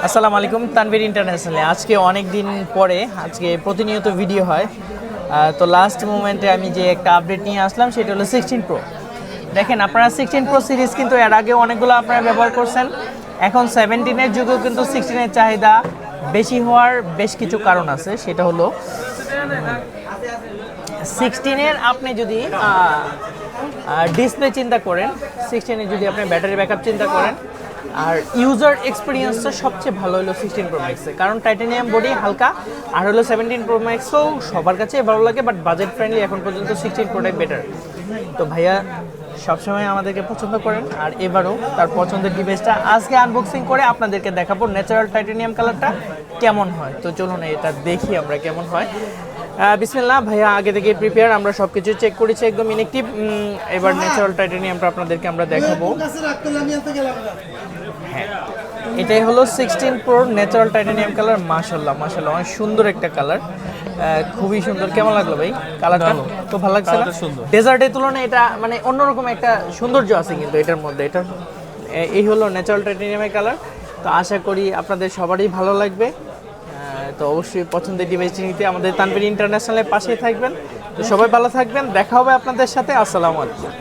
আসসালামু আলাইকুম, তানভীর ইন্টারন্যাশনালে আজকে অনেক দিন পরে আজকে প্রতিনিয়ত ভিডিও হয়। তো লাস্ট মোমেন্টে আমি যে একটা আপডেট নিয়ে আসলাম সেটা হলো 16 প্রো। দেখেন আপনারা 16 প্রো সিরিজ কিন্তু এর আগে অনেকগুলো আপনারা ব্যবহার করছেন। এখন 17-এর যুগেও কিন্তু 16-এর চাহিদা বেশি হওয়ার বেশ কিছু কারণ আছে। সেটা হলো 16-এর আপনি যদি ডিসপ্লে চিন্তা করেন, 16-এর যদি আপনি ব্যাটারি ব্যাকআপ চিন্তা করেন, আর ইউজার এক্সপিরিয়েন্সটা সবচেয়ে ভালো হলো 16 প্রো ম্যাক্সে, কারণ টাইটানিয়াম বডি হালকা। আর হলো 17 প্রো ম্যাক্সও সবার কাছে ভালো লাগে, বাট বাজেট ফ্রেন্ডলি এখন পর্যন্ত 16 প্রোটাই বেটার। তো ভাইয়া সবসময় আমাদেরকে পছন্দ করেন, আর এবারও তার পছন্দের ডিভাইসটা আজকে আনবক্সিং করে আপনাদেরকে দেখাবো ন্যাচারাল টাইটানিয়াম কালারটা কেমন হয়। তো চলুন এটা দেখি আমরা কেমন হয়। বিসমিল্লাহ, ভাইয়া আগে থেকে প্রিপেয়ার, আমরা সব কিছু চেক করেছি একদম ইনেকটিভ। এবার ন্যাচারাল টাইটানিয়ামটা আপনাদেরকে আমরা দেখাবো। হ্যাঁ, এটাই হলো 16 প্রোর ন্যাচারাল টাইটানিয়াম কালার। মাশাআল্লাহ মাশাআল্লাহ, অনেক সুন্দর একটা কালার, খুবই সুন্দর। কেমন লাগলো ভাই কালারটা? তো ভালো লাগছে না? ডেজার্টের তুলনায় এটা মানে অন্যরকম একটা সৌন্দর্য আছে কিন্তু এটার মধ্যে। এটা এই হলো ন্যাচারাল টাইটানিয়ামের কালার। তো আশা করি আপনাদের সবারই ভালো লাগবে। তো অবশ্যই পছন্দের ডিভাইসটি নিতে আমাদের তানভীর ইন্টারন্যাশনালের পাশেই থাকবেন। তো সবাই ভালো থাকবেন, দেখা হবে আপনাদের সাথে। আসসালামু আলাইকুম।